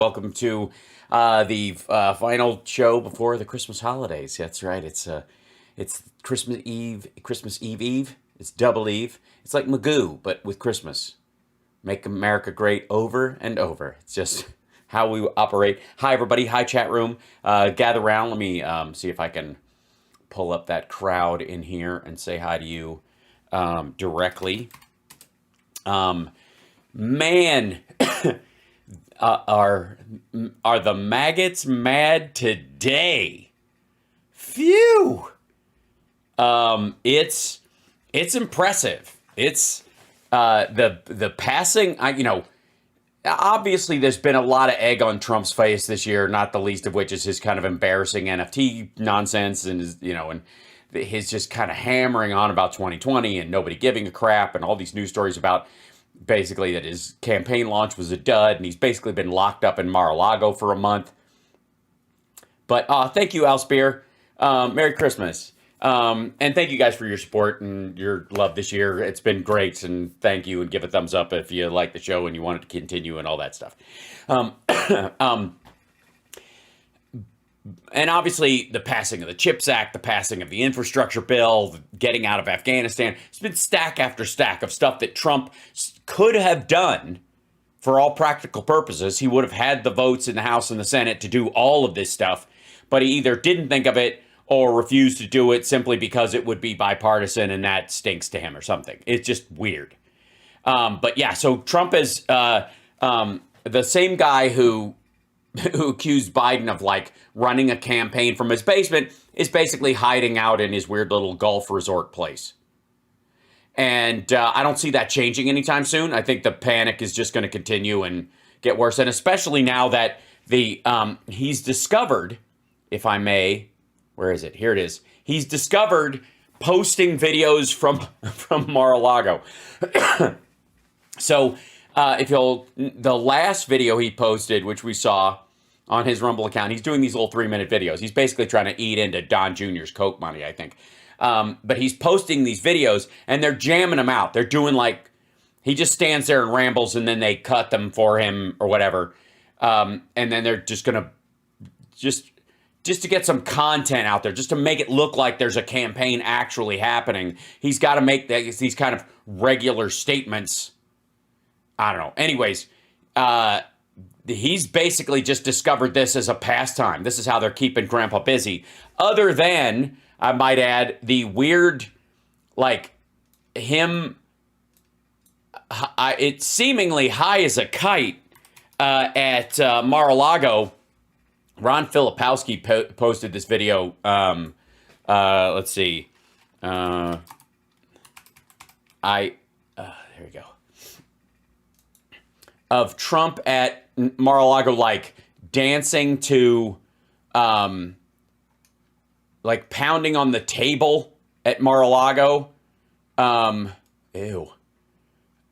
Welcome to the final show before the Christmas holidays. That's right. It's Christmas Eve. Christmas Eve Eve. It's double Eve. It's like Magoo, but with Christmas. Make America great over and over. It's just how we operate. Hi everybody. Hi chat room. Gather around. Let me see if I can pull up that crowd in here and say hi to you directly. Man. Are the maggots mad today? Phew. It's impressive. It's the passing. Obviously there's been a lot of egg on Trump's face this year, not the least of which is his kind of embarrassing NFT nonsense and his just kind of hammering on about 2020 and nobody giving a crap and all these news stories about basically that his campaign launch was a dud and he's basically been locked up in Mar-a-Lago for a month. But thank you, Al Spear. Merry Christmas. And thank you guys for your support and your love this year. It's been great, and thank you, and give a thumbs up if you like the show and you want it to continue and all that stuff. And obviously, the passing of the CHIPS Act, the passing of the infrastructure bill, getting out of Afghanistan, it's been stack after stack of stuff that Trump could have done for all practical purposes. He would have had the votes in the House and the Senate to do all of this stuff, but he either didn't think of it or refused to do it simply because it would be bipartisan and that stinks to him or something. It's just weird. But yeah, so Trump is the same guy who accused Biden of like running a campaign from his basement is basically hiding out in his weird little golf resort place. And I don't see that changing anytime soon. I think the panic is just going to continue and get worse. And especially now that he's discovered, if I may, where is it? Here it is. He's discovered posting videos from Mar-a-Lago. So the last video he posted, which we saw on his Rumble account, he's doing these little 3-minute videos. He's basically trying to eat into Don Jr.'s Coke money, I think. But he's posting these videos and they're jamming them out. They're doing like, he just stands there and rambles and then they cut them for him or whatever. And then they're just going to just to get some content out there, just to make it look like there's a campaign actually happening. He's got to make these kind of regular statements. I don't know. Anyways, he's basically just discovered this as a pastime. This is how they're keeping Grandpa busy. Other than, I might add, the weird, like, him, it's seemingly high as a kite at Mar-a-Lago. Ron Filipowski posted this video. Let's see. There we go. Of Trump at Mar-a-Lago, like dancing to, like pounding on the table at Mar-a-Lago. Ew.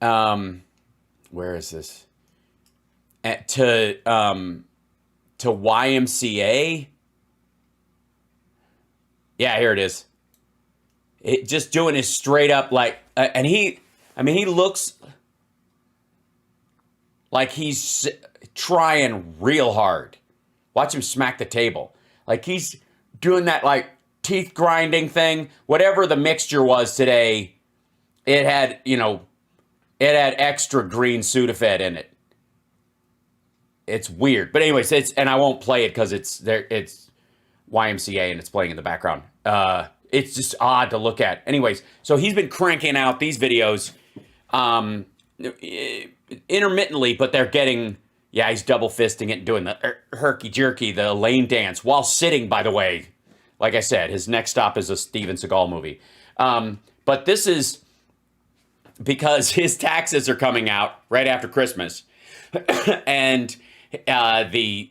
Where is this? To YMCA. Yeah, here it is. Just doing his straight up like, and he looks like he's trying real hard. Watch him smack the table. Like he's doing that like teeth grinding thing. Whatever the mixture was today, it had extra green Sudafed in it. It's weird. But anyways, and I won't play it because it's YMCA and it's playing in the background. It's just odd to look at. Anyways, so he's been cranking out these videos intermittently, but they're getting, he's double fisting it and doing the herky jerky, the lane dance while sitting, by the way. Like I said, his next stop is a Steven Seagal movie. But this is because his taxes are coming out right after Christmas. And the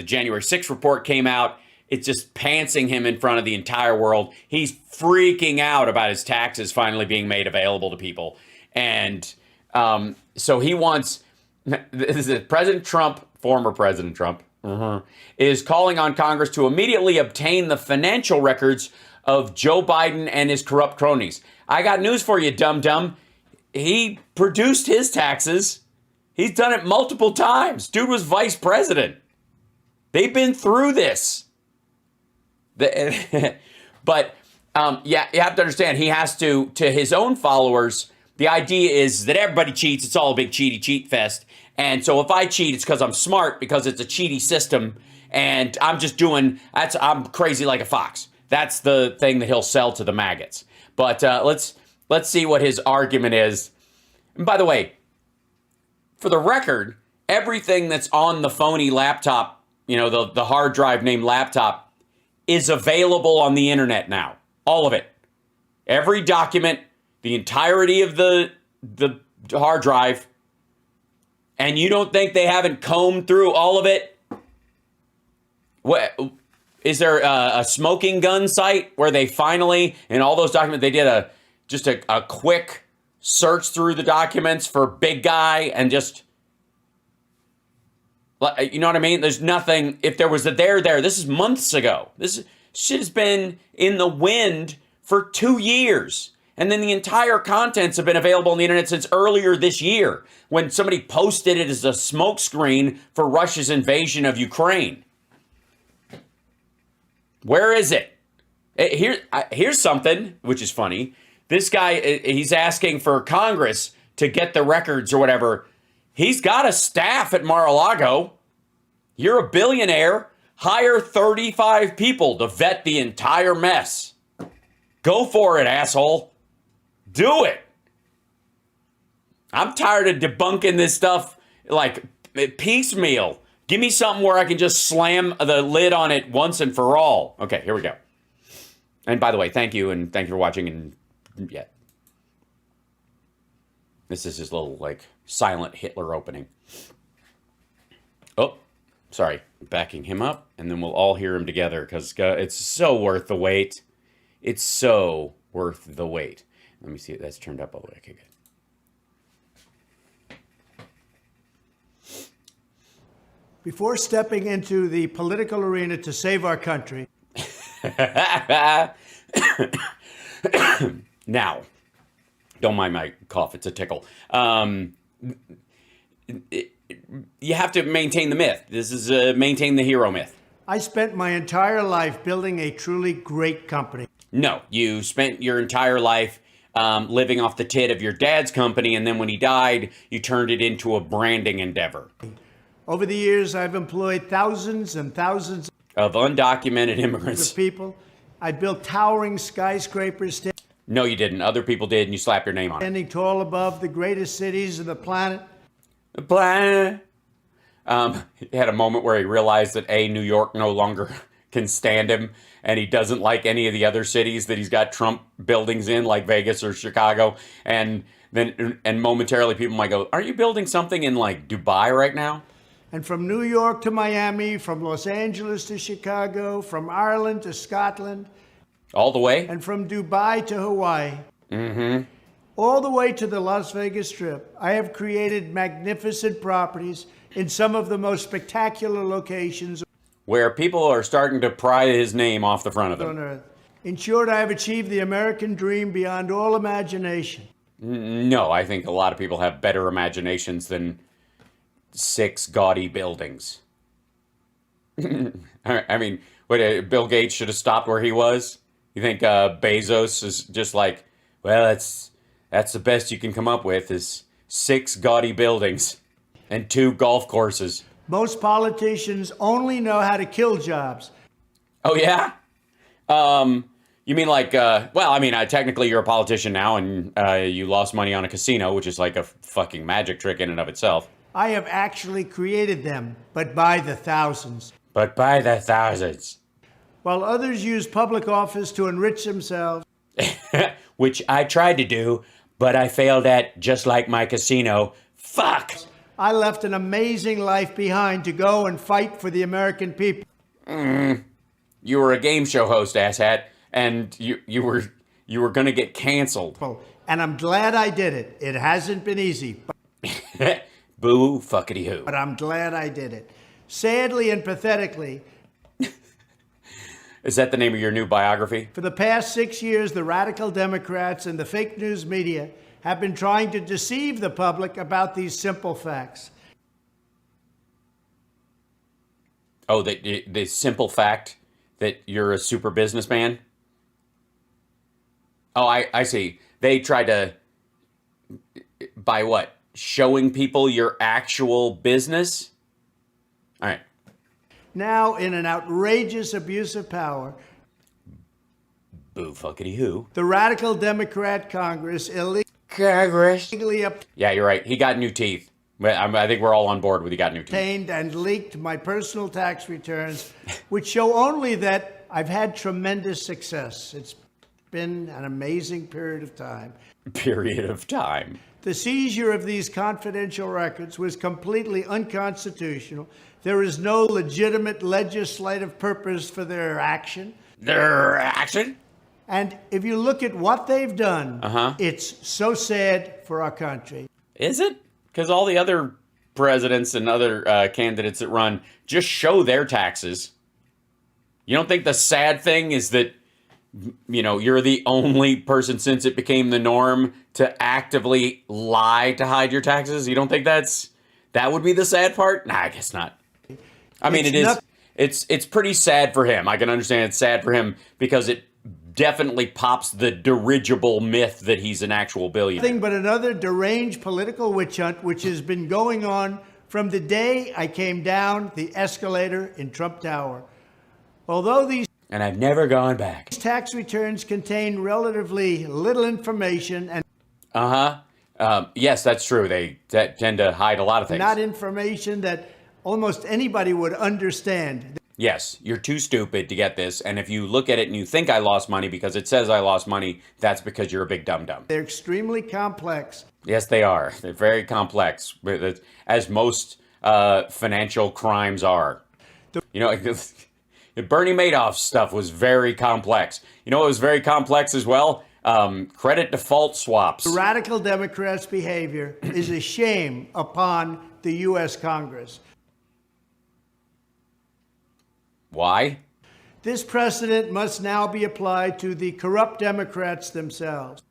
January 6th report came out. It's just pantsing him in front of the entire world. He's freaking out about his taxes finally being made available to people. And so he wants, this is President Trump, former President Trump, is calling on Congress to immediately obtain the financial records of Joe Biden and his corrupt cronies. I got news for you, dum-dum. He produced his taxes. He's done it multiple times. Dude was vice president. They've been through this. But yeah, you have to understand, he has to his own followers, the idea is that everybody cheats. It's all a big cheat fest. And so if I cheat, it's because I'm smart, because it's a cheaty system. And I'm just I'm crazy like a fox. That's the thing that he'll sell to the maggots. But let's see what his argument is. And by the way, for the record, everything that's on the phony laptop, the hard drive named laptop, is available on the internet now. All of it. Every document, the entirety of the hard drive. And you don't think they haven't combed through all of it? What is there a smoking gun site where they finally, in all those documents, they did just a quick search through the documents for big guy and just, you know what I mean? There's nothing. If there was a there, this is months ago. This shit has been in the wind for 2 years. And then the entire contents have been available on the internet since earlier this year, when somebody posted it as a smokescreen for Russia's invasion of Ukraine. Where is it? Here's something, which is funny. This guy, he's asking for Congress to get the records or whatever. He's got a staff at Mar-a-Lago. You're a billionaire. Hire 35 people to vet the entire mess. Go for it, asshole. Do it. I'm tired of debunking this stuff like piecemeal. Give me something where I can just slam the lid on it once and for all. Okay, here we go. And by the way, thank you for watching. And yeah, this is his little silent Hitler opening. Oh, sorry, backing him up, and then we'll all hear him together because it's so worth the wait. It's so worth the wait. Let me see. That's turned up all the way. Okay, good. Before stepping into the political arena to save our country. Now, don't mind my cough. It's a tickle. You have to maintain the myth. This is maintain the hero myth. I spent my entire life building a truly great company. No, you spent your entire life living off the tit of your dad's company, and then when he died, you turned it into a branding endeavor. Over the years, I've employed thousands and thousands of undocumented immigrants. Of people. I built towering skyscrapers. No, you didn't. Other people did, and you slapped your name on it. Standing tall above the greatest cities of the planet. The planet. He had a moment where he realized that New York no longer can stand him, and he doesn't like any of the other cities that he's got Trump buildings in, like Vegas or Chicago. And momentarily people might go, "Are you building something in Dubai right now?" And from New York to Miami, from Los Angeles to Chicago, from Ireland to Scotland. All the way? And from Dubai to Hawaii. Mm-hmm. All the way to the Las Vegas Strip. I have created magnificent properties in some of the most spectacular locations. Where people are starting to pry his name off the front of them. On Earth. In short, I have achieved the American dream beyond all imagination. No, I think a lot of people have better imaginations than 6 gaudy buildings. I mean, Bill Gates should have stopped where he was? You think Bezos is just well, that's the best you can come up with is 6 gaudy buildings and 2 golf courses. Most politicians only know how to kill jobs. Oh, yeah? You mean technically you're a politician now and you lost money on a casino, which is like a fucking magic trick in and of itself. I have actually created them, but by the thousands. But by the thousands. While others use public office to enrich themselves. Which I tried to do, but I failed at just like my casino. Fuck! I left an amazing life behind to go and fight for the American people. You were a game show host, asshat, and you were going to get canceled. And I'm glad I did it. It hasn't been easy. Boo fuckity hoo. But I'm glad I did it. Sadly and pathetically. Is that the name of your new biography? For the past 6 years, the radical Democrats and the fake news media have been trying to deceive the public about these simple facts. Oh, the simple fact that you're a super businessman? Oh, I see. They tried to, by what? Showing people your actual business? All right. Now, in an outrageous abuse of power, Boo fuckity who. the radical Democrat Congress Congress. illegally Yeah, you're right. He got new teeth. I think we're all on board with he got new teeth. obtained and leaked my personal tax returns, which show only that I've had tremendous success. It's been an amazing period of time. Period of time. The seizure of these confidential records was completely unconstitutional. There is no legitimate legislative purpose for their action. Their action? And if you look at what they've done, it's so sad for our country. Is it? Because all the other presidents and other candidates that run just show their taxes. You don't think the sad thing is that, you know, you're the only person since it became the norm to actively lie to hide your taxes? You don't think that would be the sad part? Nah, I guess not. I mean, it's pretty sad for him. I can understand it's sad for him because it definitely pops the dirigible myth that he's an actual billionaire. Nothing but another deranged political witch hunt, which has been going on from the day I came down the escalator in Trump Tower. Although these And I've never gone back. tax returns contain relatively little information and Yes, that's true. They tend to hide a lot of things. not information that almost anybody would understand. Yes, you're too stupid to get this. And if you look at it and you think I lost money because it says I lost money, that's because you're a big dum-dum. They're extremely complex. Yes, they are. They're very complex, as most financial crimes are. You know, Bernie Madoff's stuff was very complex. You know what was very complex as well? Credit default swaps. The radical Democrats' behavior is a shame upon the U.S. Congress. Why? This precedent must now be applied to the corrupt Democrats themselves.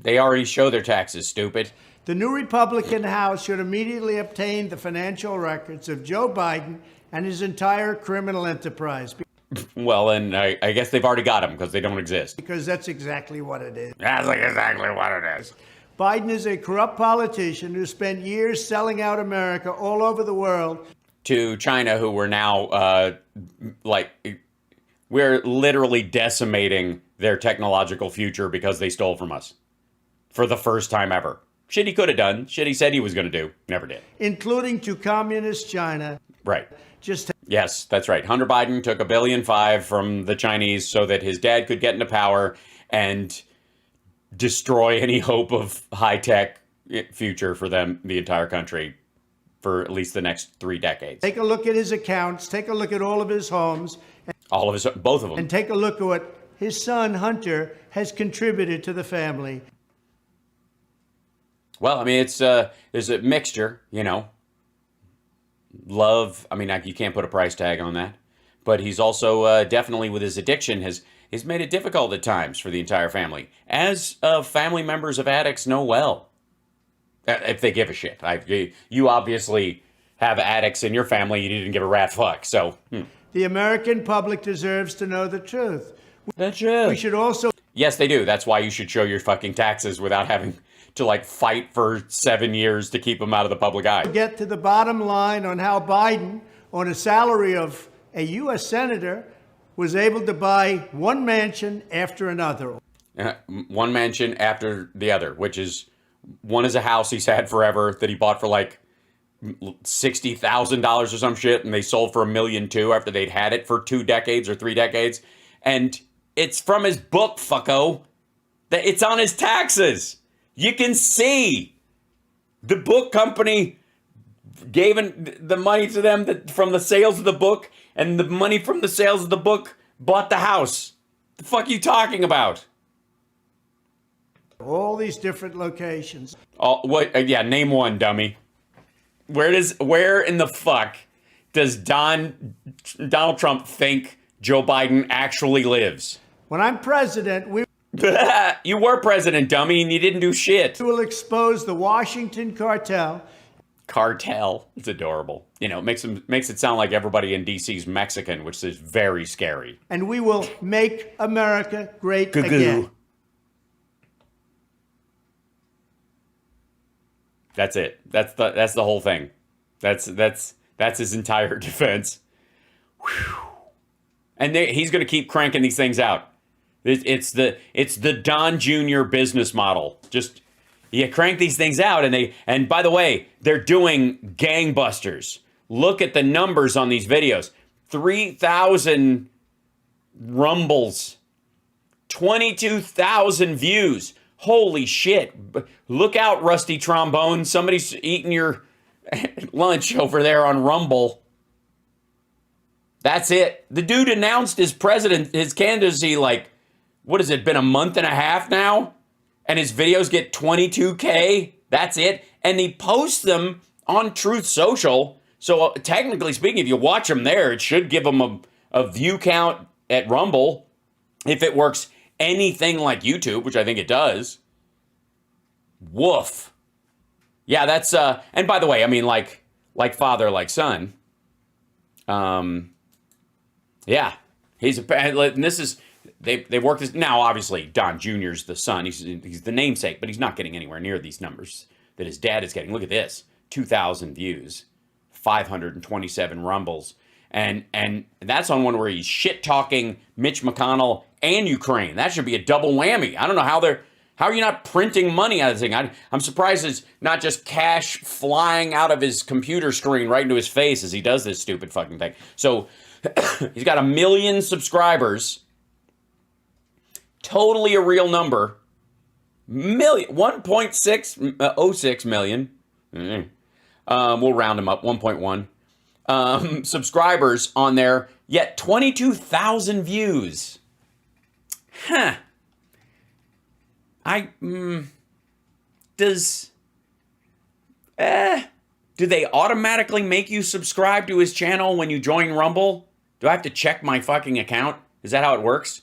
They already show their taxes, stupid. The new Republican House should immediately obtain the financial records of Joe Biden and his entire criminal enterprise. Well, and I guess they've already got them because they don't exist. Because that's exactly what it is. That's exactly what it is. Biden is a corrupt politician who spent years selling out America all over the world. To China, who we're now, we're literally decimating their technological future because they stole from us. For the first time ever. Shit he could have done. Shit he said he was going to do. Never did. Including to communist China. Right. Just Yes, that's right. Hunter Biden took $1.5 billion from the Chinese so that his dad could get into power and destroy any hope of high-tech future for them, the entire country, for at least the next 3 decades. take a look at his accounts, take a look at all of his homes, All of his, both of them. and take a look at what his son, Hunter, has contributed to the family. Well, I mean, there's a mixture, you know. Love, I mean, you can't put a price tag on that. But he's also definitely, with his addiction, has made it difficult at times for the entire family. As family members of addicts know well. If they give a shit. You obviously have addicts in your family. You didn't give a rat fuck. So, The American public deserves to know the truth. The truth. We should also Yes, they do. That's why you should show your fucking taxes without having to fight for 7 years to keep them out of the public eye. get to the bottom line on how Biden, on a salary of a U.S. senator, was able to buy one mansion after another. One mansion after the other, which is, one is a house he's had forever that he bought for $60,000 or some shit, and they sold for $1.2 million after they'd had it for 2 decades or 3 decades. And it's from his book, fucko. It's on his taxes. You can see the book company gave the money to them from the sales of the book, and the money from the sales of the book bought the house. The fuck are you talking about? All these different locations. What? Yeah, name one, dummy. Where in the fuck does Donald Trump think Joe Biden actually lives? When I'm president, You were president, dummy, and you didn't do shit. We will expose the Washington cartel. Cartel. It's adorable. You know, makes it sound like everybody in D.C.'s Mexican, which is very scary. And we will make America great Goo-goo. again. That's it. That's the whole thing. That's his entire defense. Whew. And he's going to keep cranking these things out. It's the Don Jr. business model. Just you crank these things out, and by the way, they're doing gangbusters. Look at the numbers on these videos. 3,000 rumbles, 22,000 views. Holy shit. Look out, Rusty Trombone. Somebody's eating your lunch over there on Rumble. That's it. The dude announced his candidacy like, what has it been, a month and a half now? And his videos get 22K. That's it. And he posts them on Truth Social. So technically speaking, if you watch them there, it should give them a view count at Rumble. If it works anything like YouTube, which I think it does. Woof. Yeah, that's and by the way, I mean like father, like son. Yeah. And this is they work this now, obviously Don Jr.'s the son. He's the namesake, but he's not getting anywhere near these numbers that his dad is getting. Look at this. 2,000 views, 527 rumbles. And that's on one where he's shit talking Mitch McConnell and Ukraine. That should be a double whammy. I don't know how are you not printing money out of this thing? I'm surprised it's not just cash flying out of his computer screen right into his face as he does this stupid fucking thing. So he's got 1 million subscribers. Totally a real number. 1.606 million. We'll round him up. 1.1. Subscribers on there, yet 22,000 views. Huh. Do they automatically make you subscribe to his channel when you join Rumble? Do I have to check my fucking account? Is that how it works?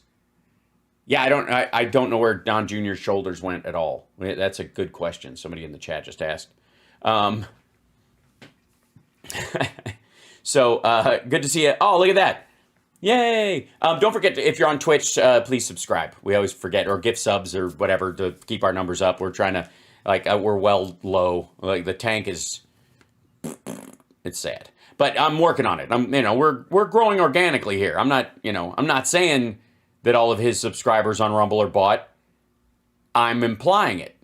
Yeah, I don't know where Don Jr.'s shoulders went at all. That's a good question. Somebody in the chat just asked. So, good to see you. Oh, look at that. Yay. Don't forget, if you're on Twitch, please subscribe. We always forget, or gift subs or whatever to keep our numbers up. We're trying to, we're well low. Like, the tank is, it's sad. But I'm working on it. We're growing organically here. I'm not saying that all of his subscribers on Rumble are bought. I'm implying it.